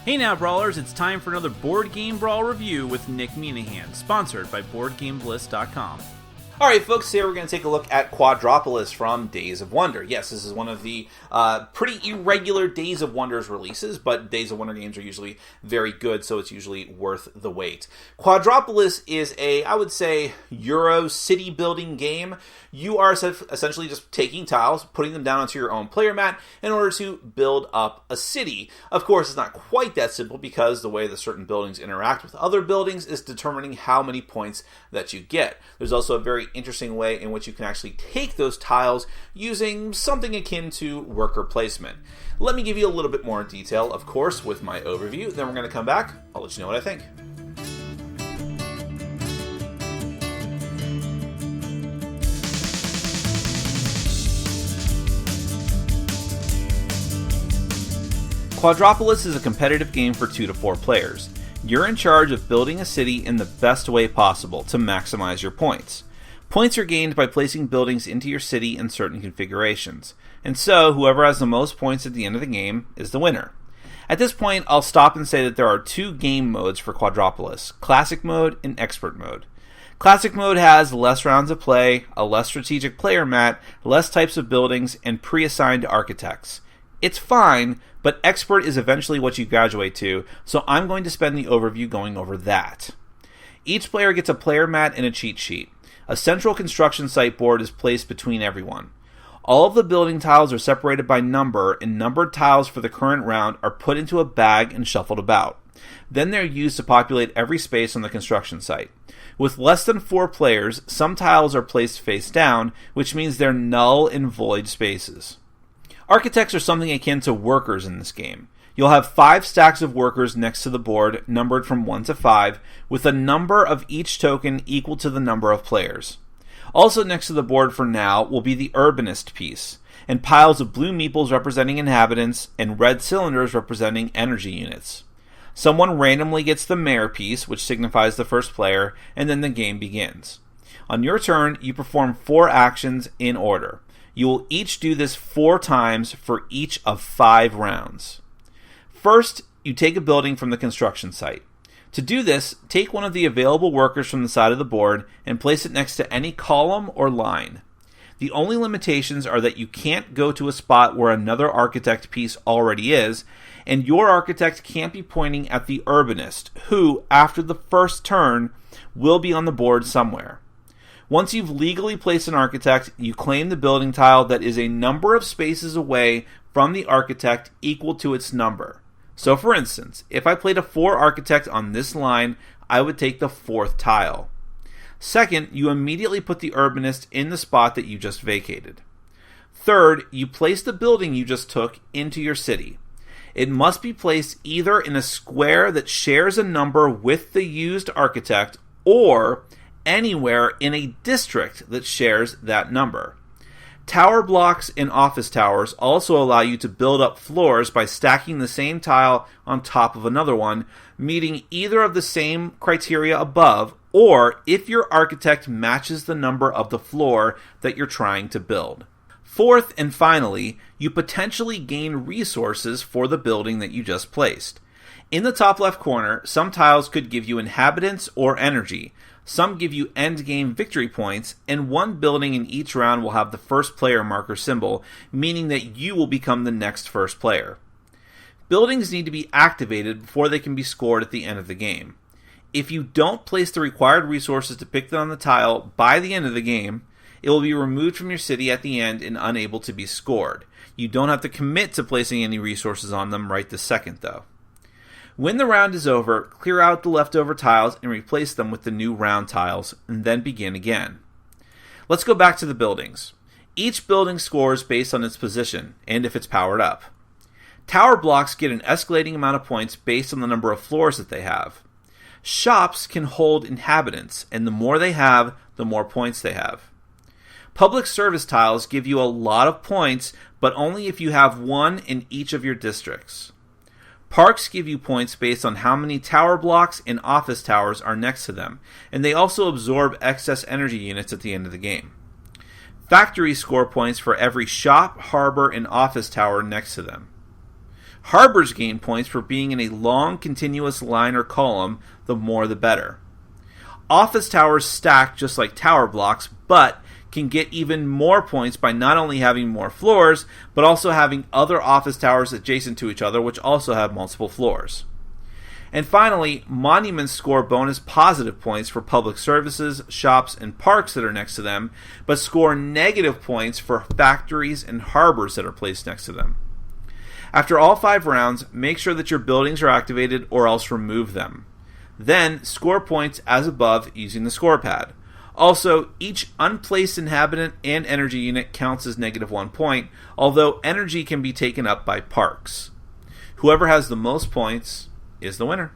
Hey now, Brawlers, it's time for another Board Game Brawl review with Nick Minahan, sponsored by BoardGameBliss.com. Alright folks, today we're going to take a look at Quadropolis from Days of Wonder. Yes, this is one of the pretty irregular Days of Wonders releases, but Days of Wonder games are usually very good, so it's usually worth the wait. Quadropolis is a, I would say, Euro city building game. You are essentially just taking tiles, putting them down onto your own player mat in order to build up a city. Of course, it's not quite that simple because the way that certain buildings interact with other buildings is determining how many points that you get. There's also a very interesting way in which you can actually take those tiles using something akin to worker placement. Let me give you a little bit more detail, of course, with my overview. Then we're going to come back. I'll let you know what I think. Quadropolis is a competitive game for 2 to 4 players. You're in charge of building a city in the best way possible to maximize your points. Points are gained by placing buildings into your city in certain configurations, and so whoever has the most points at the end of the game is the winner. At this point, I'll stop and say that there are 2 game modes for Quadropolis, Classic Mode and Expert Mode. Classic Mode has less rounds of play, a less strategic player mat, less types of buildings, and pre-assigned architects. It's fine, but Expert is eventually what you graduate to, so I'm going to spend the overview going over that. Each player gets a player mat and a cheat sheet. A central construction site board is placed between everyone. All of the building tiles are separated by number, and numbered tiles for the current round are put into a bag and shuffled about. Then they're used to populate every space on the construction site. With less than 4 players, some tiles are placed face down, which means they're null and void spaces. Architects are something akin to workers in this game. You'll have 5 stacks of workers next to the board, numbered from 1 to 5, with a number of each token equal to the number of players. Also next to the board for now will be the urbanist piece, and piles of blue meeples representing inhabitants and red cylinders representing energy units. Someone randomly gets the mayor piece, which signifies the first player, and then the game begins. On your turn, you perform 4 actions in order. You will each do this 4 times for each of 5 rounds. First, you take a building from the construction site. To do this, take one of the available workers from the side of the board and place it next to any column or line. The only limitations are that you can't go to a spot where another architect piece already is, and your architect can't be pointing at the urbanist, who, after the first turn, will be on the board somewhere. Once you've legally placed an architect, you claim the building tile that is a number of spaces away from the architect equal to its number. So for instance, if I played a 4 architect on this line, I would take the 4th tile. Second, you immediately put the urbanist in the spot that you just vacated. Third, you place the building you just took into your city. It must be placed either in a square that shares a number with the used architect or anywhere in a district that shares that number. Tower blocks and office towers also allow you to build up floors by stacking the same tile on top of another one, meeting either of the same criteria above, or if your architect matches the number of the floor that you're trying to build. Fourth and finally, you potentially gain resources for the building that you just placed. In the top left corner, some tiles could give you inhabitants or energy. Some give you endgame victory points, and one building in each round will have the first player marker symbol, meaning that you will become the next first player. Buildings need to be activated before they can be scored at the end of the game. If you don't place the required resources to pick them on the tile by the end of the game, it will be removed from your city at the end and unable to be scored. You don't have to commit to placing any resources on them right this second, though. When the round is over, clear out the leftover tiles and replace them with the new round tiles, and then begin again. Let's go back to the buildings. Each building scores based on its position, and if it's powered up. Tower blocks get an escalating amount of points based on the number of floors that they have. Shops can hold inhabitants, and the more they have, the more points they have. Public service tiles give you a lot of points, but only if you have one in each of your districts. Parks give you points based on how many tower blocks and office towers are next to them, and they also absorb excess energy units at the end of the game. Factories score points for every shop, harbor, and office tower next to them. Harbors gain points for being in a long, continuous line or column, the more the better. Office towers stack just like tower blocks, but can get even more points by not only having more floors, but also having other office towers adjacent to each other, which also have multiple floors. And finally, monuments score bonus positive points for public services, shops, and parks that are next to them, but score negative points for factories and harbors that are placed next to them. After all 5 rounds, make sure that your buildings are activated or else remove them. Then, score points as above using the score pad. Also, each unplaced inhabitant and energy unit counts as negative 1 point, although energy can be taken up by parks. Whoever has the most points is the winner.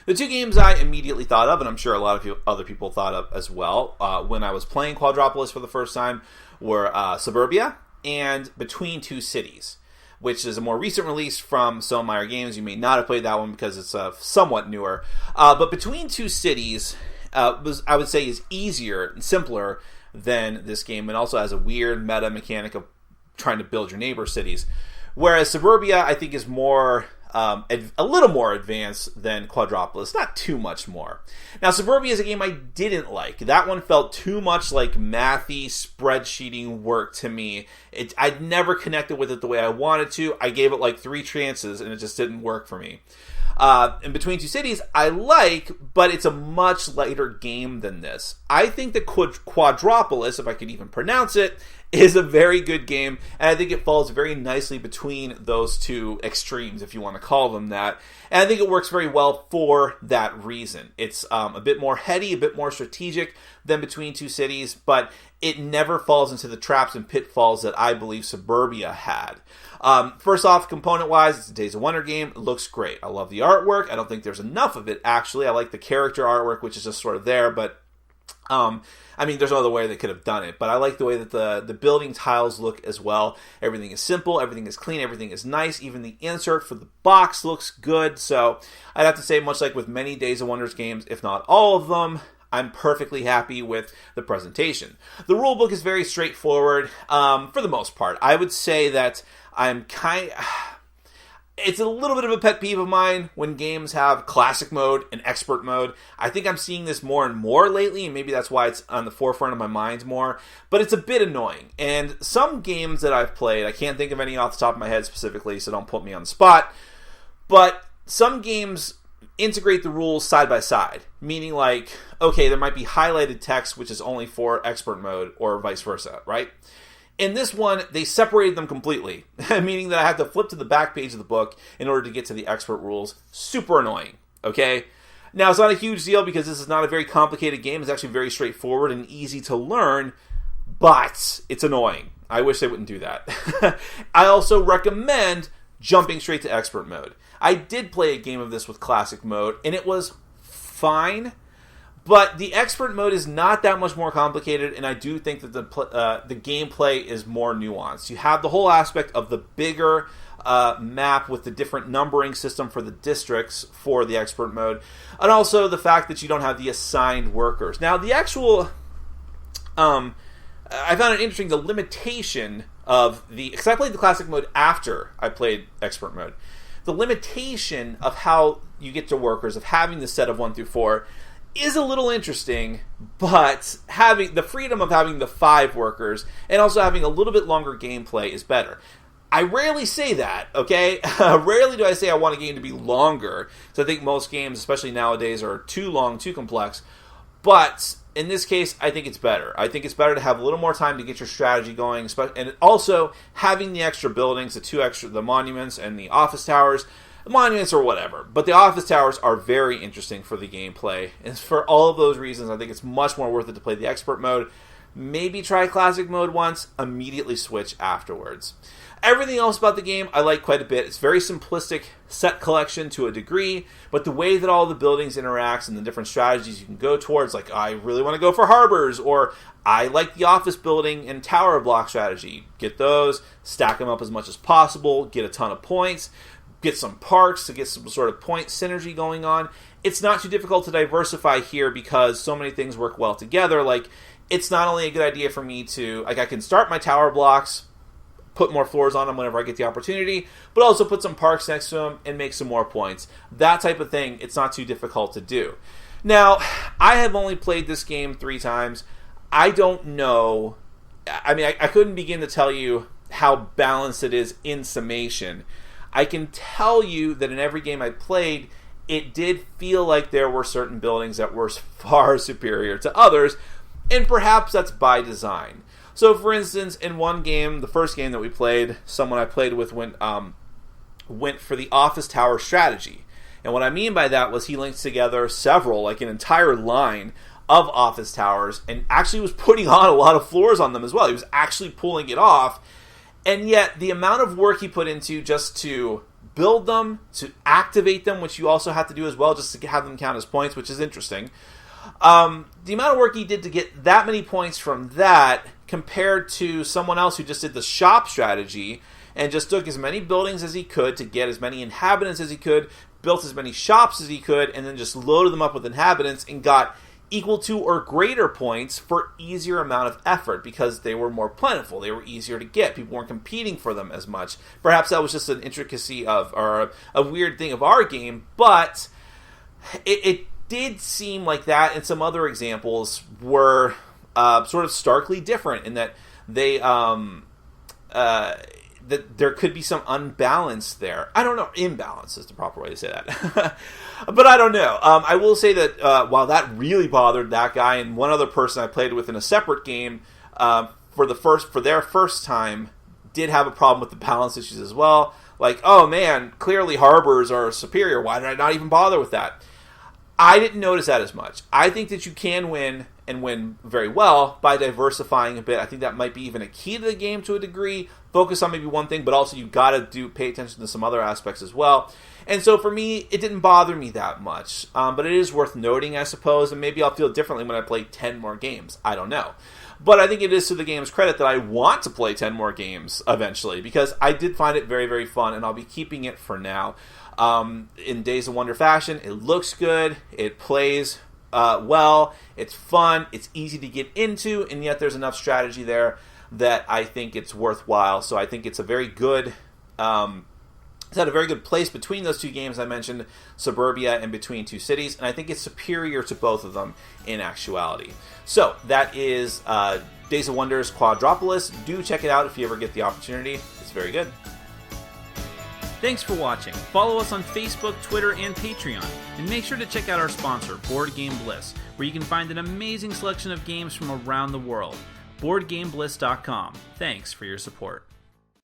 The 2 games I immediately thought of, and I'm sure a lot of other people thought of as well, when I was playing Quadropolis for the first time, were Suburbia and Between Two Cities, which is a more recent release from Stonemaier Games. You may not have played that one because it's somewhat newer. But Between Two Cities, I would say, is easier and simpler than this game, and also has a weird meta mechanic of trying to build your neighbor cities. Whereas Suburbia, I think, is more a little more advanced than Quadropolis, not too much more. Now, Suburbia is a game I didn't like. That one felt too much like mathy spreadsheeting work to me. I'd never connected with it the way I wanted to. I gave it like 3 chances, and it just didn't work for me. In Between Two Cities, I like, but it's a much lighter game than this. I think that Quadropolis, if I could even pronounce it, is a very good game, and I think it falls very nicely between those 2 extremes, if you want to call them that. And I think it works very well for that reason. It's a bit more heady, a bit more strategic than Between Two Cities, but it never falls into the traps and pitfalls that I believe Suburbia had. First off, component-wise, it's a Days of Wonder game. It looks great. I love the artwork. I don't think there's enough of it, actually. I like the character artwork, which is just sort of there, but there's no other way they could have done it, but I like the way that the building tiles look as well. Everything is simple, everything is clean, everything is nice. Even the insert for the box looks good. So I'd have to say, much like with many Days of Wonders games, if not all of them, I'm perfectly happy with the presentation. The rulebook is very straightforward for the most part. I would say that it's a little bit of a pet peeve of mine when games have classic mode and expert mode. I think I'm seeing this more and more lately, and maybe that's why it's on the forefront of my mind more, but it's a bit annoying. And some games that I've played, I can't think of any off the top of my head specifically, so don't put me on the spot, but some games integrate the rules side by side, meaning like, okay, there might be highlighted text which is only for expert mode or vice versa, right? In this one, they separated them completely, meaning that I have to flip to the back page of the book in order to get to the expert rules. Super annoying, okay? Now, it's not a huge deal because this is not a very complicated game. It's actually very straightforward and easy to learn, but it's annoying. I wish they wouldn't do that. I also recommend jumping straight to expert mode. I did play a game of this with classic mode, and it was fine. But the expert mode is not that much more complicated, and I do think that the gameplay is more nuanced. You have the whole aspect of the bigger map with the different numbering system for the districts for the expert mode, and also the fact that you don't have the assigned workers. Now, the actual... I found it interesting, the limitation of the... Because I played the classic mode after I played expert mode. The limitation of how you get to workers, of having the set of 1 through 4... is a little interesting, but having the freedom of having the 5 workers and also having a little bit longer gameplay is better. I rarely say that, okay? Rarely do I say I want a game to be longer, so I think most games, especially nowadays, are too long, too complex. But in this case, I think it's better. I think it's better to have a little more time to get your strategy going, and also having the extra buildings, the monuments and the office towers. Monuments or whatever, but the office towers are very interesting for the gameplay, and for all of those reasons I think it's much more worth it to play the expert mode. Maybe try classic mode once, immediately switch afterwards. Everything else about the game I like quite a bit. It's very simplistic set collection to a degree, but the way that all the buildings interact and the different strategies you can go towards, like I really want to go for harbors, or I like the office building and tower block strategy. Get those, stack them up as much as possible, get a ton of points, get some parks to get some sort of point synergy going on. It's not too difficult to diversify here because so many things work well together. Like, it's not only a good idea for me to, like, I can start my tower blocks, put more floors on them whenever I get the opportunity, but also put some parks next to them and make some more points. That type of thing, it's not too difficult to do. Now, I have only played this game 3 times. I don't know. I mean, I couldn't begin to tell you how balanced it is in summation. I can tell you that in every game I played, it did feel like there were certain buildings that were far superior to others, and perhaps that's by design. So, for instance, in one game, the first game that we played, someone I played with went for the office tower strategy. And what I mean by that was he linked together several, like an entire line of office towers, and actually was putting on a lot of floors on them as well. He was actually pulling it off. And yet, the amount of work he put into just to build them, to activate them, which you also have to do as well, just to have them count as points, which is interesting. The amount of work he did to get that many points from that compared to someone else who just did the shop strategy and just took as many buildings as he could to get as many inhabitants as he could, built as many shops as he could, and then just loaded them up with inhabitants and got equal to or greater points for easier amount of effort because they were more plentiful. They were easier to get. People weren't competing for them as much. Perhaps that was just an intricacy of, or a weird thing of our game, but it did seem like that, and some other examples were sort of starkly different in that they that there could be some unbalance there. I don't know. Imbalance is the proper way to say that. But I don't know. I will say that while that really bothered that guy and one other person I played with in a separate game for their first time did have a problem with the balance issues as well. Like, oh man, clearly harbors are superior. Why did I not even bother with that? I didn't notice that as much. I think that you can win, and win very well, by diversifying a bit. I think that might be even a key to the game to a degree. Focus on maybe one thing, but also you've got to pay attention to some other aspects as well. And so for me, it didn't bother me that much. But it is worth noting, I suppose, and maybe I'll feel differently when I play 10 more games. I don't know. But I think it is to the game's credit that I want to play 10 more games eventually, because I did find it very, very fun, and I'll be keeping it for now. In Days of Wonder fashion, it looks good, it plays well, it's fun, it's easy to get into, and yet there's enough strategy there that I think it's worthwhile. So I think it's a very good, it's at a very good place between those two games I mentioned, Suburbia and Between Two Cities, and I think it's superior to both of them in actuality. So that is Days of Wonder's Quadropolis. Do check it out if you ever get the opportunity. It's very good. Thanks for watching. Follow us on Facebook, Twitter, and Patreon. And make sure to check out our sponsor, Board Game Bliss, where you can find an amazing selection of games from around the world. BoardGameBliss.com. Thanks for your support.